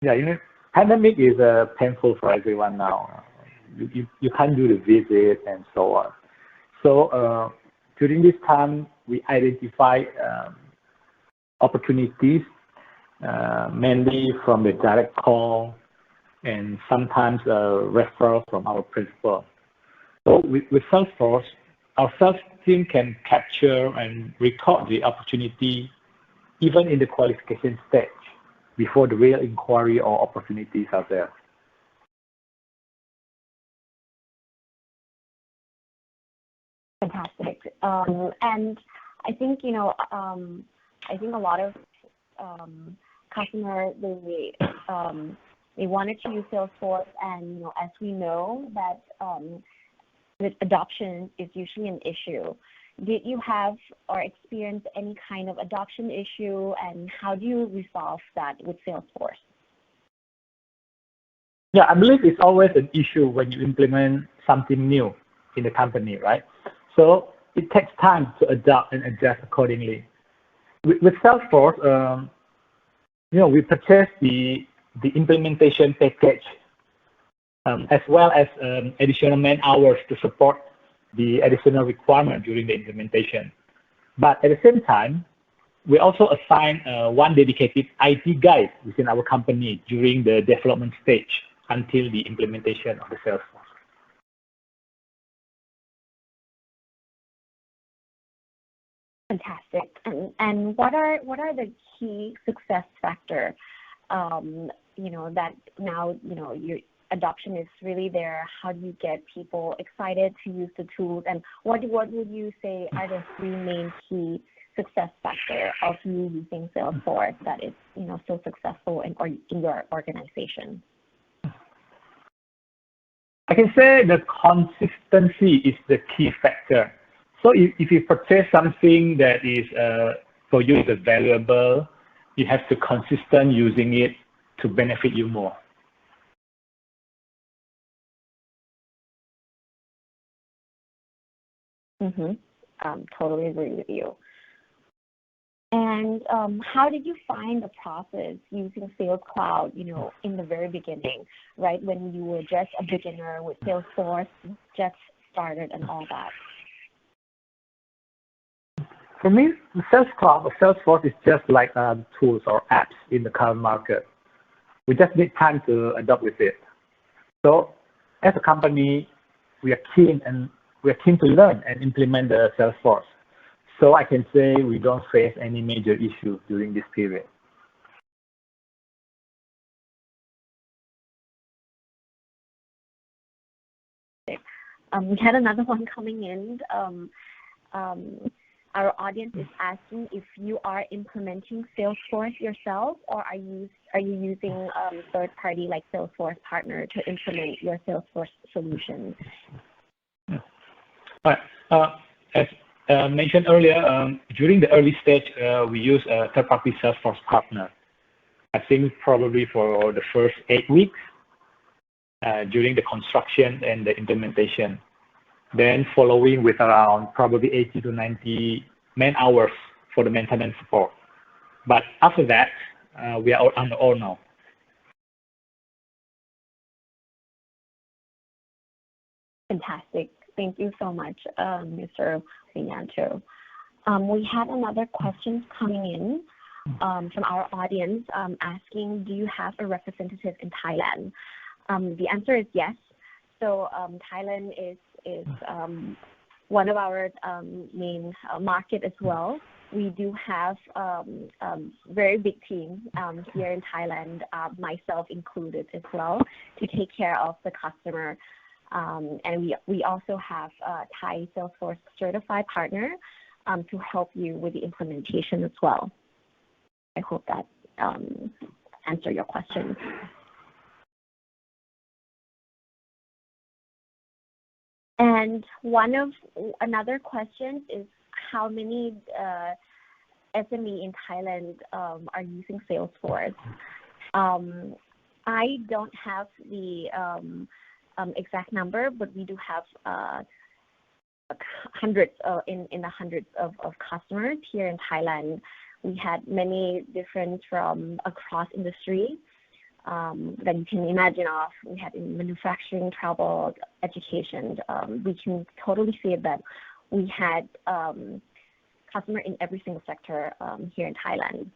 Yeah, pandemic is painful for everyone now. You can't do the visit and so on. So during this time, we identify opportunities mainly from the direct call and sometimes a referral from our principal. So with Salesforce, our sales team can capture and record the opportunity even in the qualification stage before the real inquiry or opportunities are there. Fantastic. And I think, I think a lot of customers, they wanted to use Salesforce, and as we know that with adoption is usually an issue. Did you have or experience any kind of adoption issue, and how do you resolve that with Salesforce? Yeah, I believe it's always an issue when you implement something new in the company, right? So it takes time to adapt and adjust accordingly. With Salesforce, we purchase the implementation package as well as additional man hours to support the additional requirement during the implementation. But at the same time, we also assign one dedicated IT guy within our company during the development stage until the implementation of the Salesforce. Fantastic. And what are the key success factor? That now your adoption is really there. How do you get people excited to use the tools? And what would you say are the three main key success factor of you using Salesforce that is so successful in your organization? I can say that consistency is the key factor. So if you purchase something that is for you is valuable, you have to consistent using it to benefit you more. Totally agree with you. And how did you find the process using Sales Cloud, in the very beginning, right? When you were just a beginner with Salesforce, just started and all that? For me, the Sales Cloud or Salesforce is just like tools or apps in the current market. We just need time to adopt with it. So as a company, we are keen to learn and implement the Salesforce. So I can say we don't face any major issues during this period. We had another one coming in. Our audience is asking if you are implementing Salesforce yourself, or are you using third party like Salesforce partner to implement your Salesforce solution? As mentioned earlier, during the early stage, we use a third party Salesforce partner. I think probably for the first 8 weeks during the construction and the implementation. Then following with around probably 80 to 90 man hours for the maintenance support. But after that, we are on our own now. Fantastic. Thank you so much, Mr. Wiyanto. We had another question coming in from our audience asking, do you have a representative in Thailand? The answer is yes. So Thailand is one of our main market as well. We do have a very big team here in Thailand, myself included as well, to take care of the customer. And we also have a Thai Salesforce certified partner to help you with the implementation as well. I hope that answer your question. And another question is how many SME in Thailand are using Salesforce. I don't have the exact number, but we do have hundreds in the hundreds of customers here in Thailand. We had many different from across industry that you can imagine of. We had in manufacturing, travel, education. We can totally see that we had customer in every single sector here in Thailand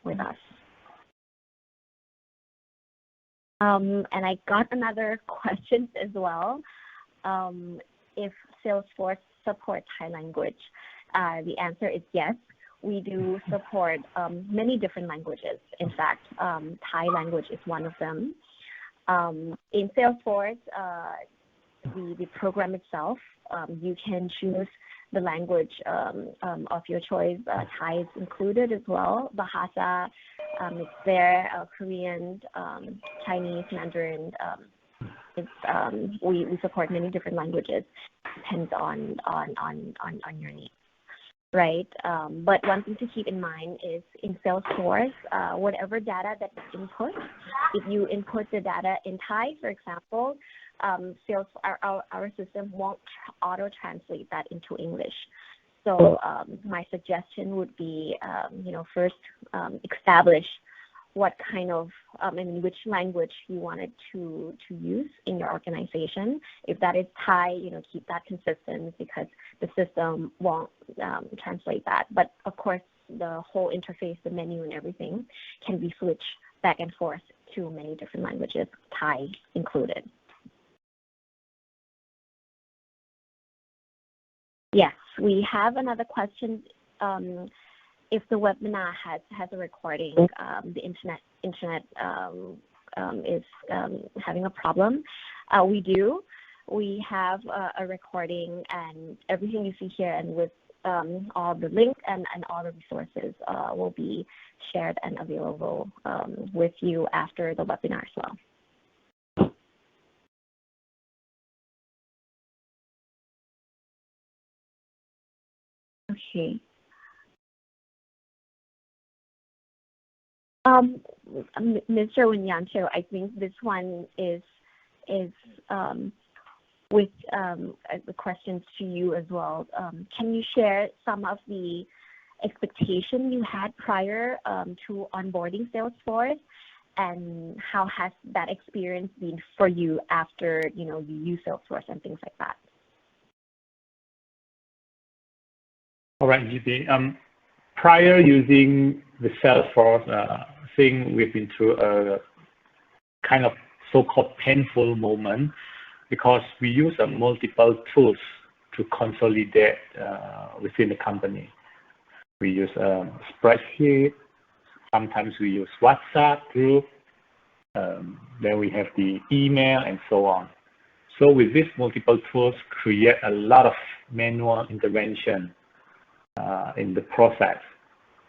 with us. And I got another question as well. If Salesforce supports Thai language, the answer is yes. We do support many different languages. In fact, Thai language is one of them. In Salesforce, the program itself, you can choose the language of your choice. Thai is included as well. Bahasa, it's there. Korean, Chinese, Mandarin. We support many different languages. Depends on your needs. Right, but one thing to keep in mind is in Salesforce, whatever data that is input, if you input the data in Thai, for example, our system won't auto-translate that into English. So my suggestion would be, first establish what kind of, which language you wanted to use in your organization. If that is Thai, keep that consistent because the system won't translate that. But of course, the whole interface, the menu and everything can be switched back and forth to many different languages, Thai included. Yes, we have another question. If the webinar has a recording, the internet is having a problem. We do. We have a recording, and everything you see here, and with all the links and all the resources will be shared and available with you after the webinar as well. Okay. Mr. Wunyanto, I think this one is with the questions to you as well. Can you share some of the expectation you had prior to onboarding Salesforce, and how has that experience been for you after you use Salesforce and things like that? All right, GP. Prior using the Salesforce, I think we've been through a kind of so-called painful moment because we use multiple tools to consolidate within the company. We use spreadsheet, sometimes we use WhatsApp group, then we have the email and so on. So with these multiple tools, create a lot of manual intervention in the process.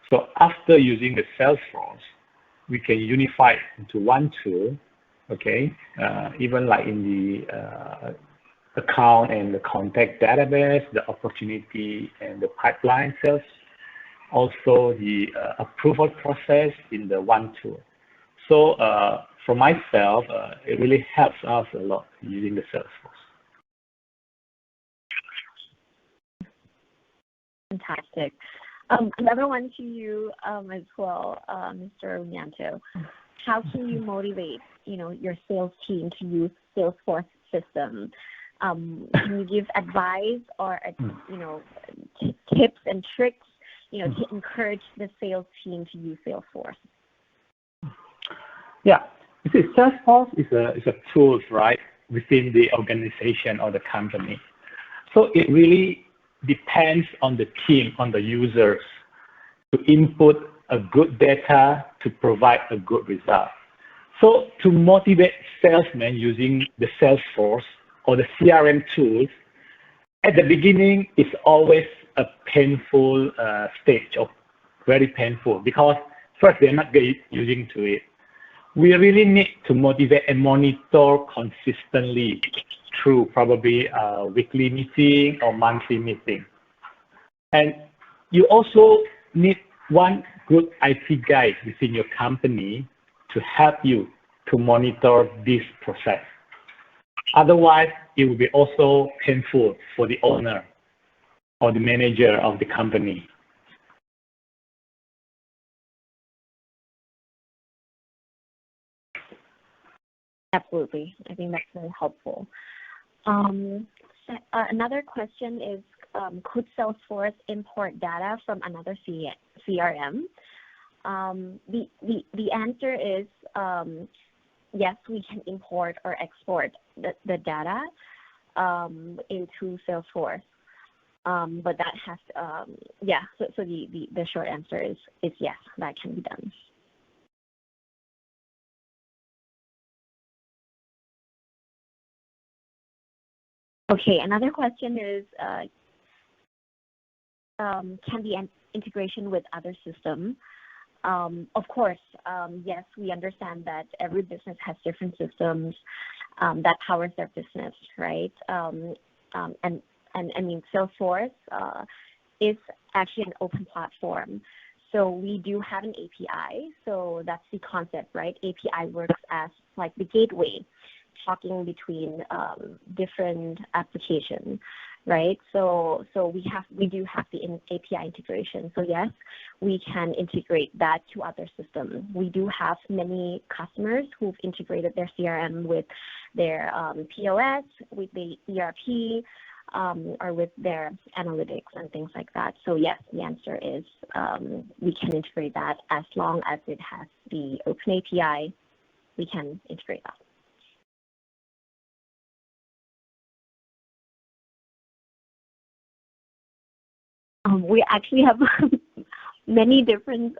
So after using the Salesforce, we can unify it into one tool, okay? Even like in the account and the contact database, the opportunity and the pipeline sales, also the approval process in the one tool. So for myself, it really helps us a lot using the Salesforce. Fantastic. Another one to you as well, Mr. Wunyanto. How can you motivate, your sales team to use Salesforce system? Can you give advice or, tips and tricks, to encourage the sales team to use Salesforce? Yeah, you see, Salesforce is a tool, right, within the organization or the company. So it really depends on the team, on the users, to input a good data to provide a good result. So to motivate salesmen using the Salesforce or the CRM tools, at the beginning, it's always a painful stage, or very painful, because first, they're not using to it. We really need to motivate and monitor consistently through probably a weekly meeting or monthly meeting. And you also need one good IT guy within your company to help you to monitor this process. Otherwise, it will be also painful for the owner or the manager of the company. Absolutely. I think that's very helpful. Another question is, could Salesforce import data from another CRM? The answer is yes, we can import or export the data into Salesforce. But that has, so the short answer is yes, that can be done. Okay, another question is, can the integration with other systems? Of course, yes, we understand that every business has different systems that powers their business, right? And I mean, Salesforce is actually an open platform. So we do have an API. So that's the concept, right? API works as like the gateway, talking between different applications. right? So we do have the API integration. So yes, we can integrate that to other systems. We do have many customers who've integrated their CRM with their POS, with the ERP, or with their analytics and things like that. So yes, the answer is we can integrate that as long as it has the open API. We can integrate that. We actually have many different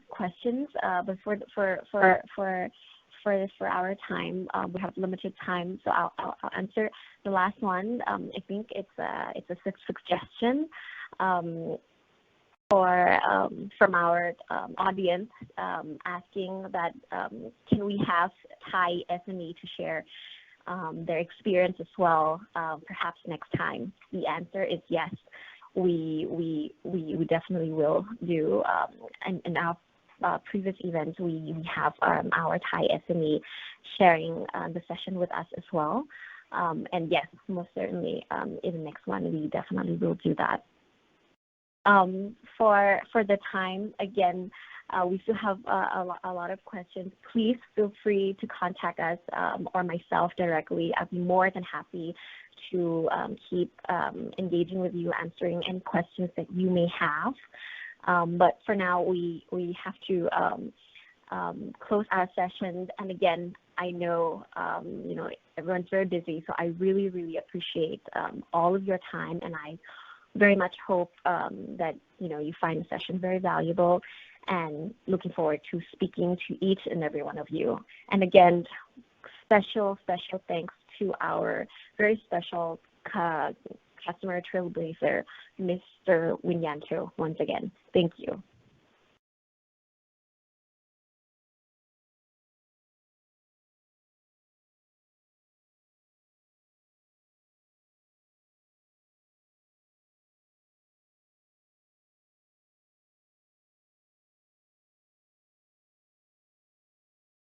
questions, but for our time, we have limited time, so I'll answer the last one. I think it's a suggestion from our audience, asking that can we have Thai SME to share their experience as well, perhaps next time. The answer is yes. We definitely will do. In our previous events, we have our Thai SME sharing the session with us as well. And yes, most certainly in the next one, we definitely will do that. For the time, again, we still have a lot of questions. Please feel free to contact us or myself directly. I'd be more than happy to keep engaging with you, answering any questions that you may have. But for now, we have to close our sessions. And again, I know everyone's very busy, so I really, really appreciate all of your time, and I very much hope that you find the session very valuable, and looking forward to speaking to each and every one of you. And again, special thanks to our very special customer trailblazer, Mr. Winyanto, once again. Thank you.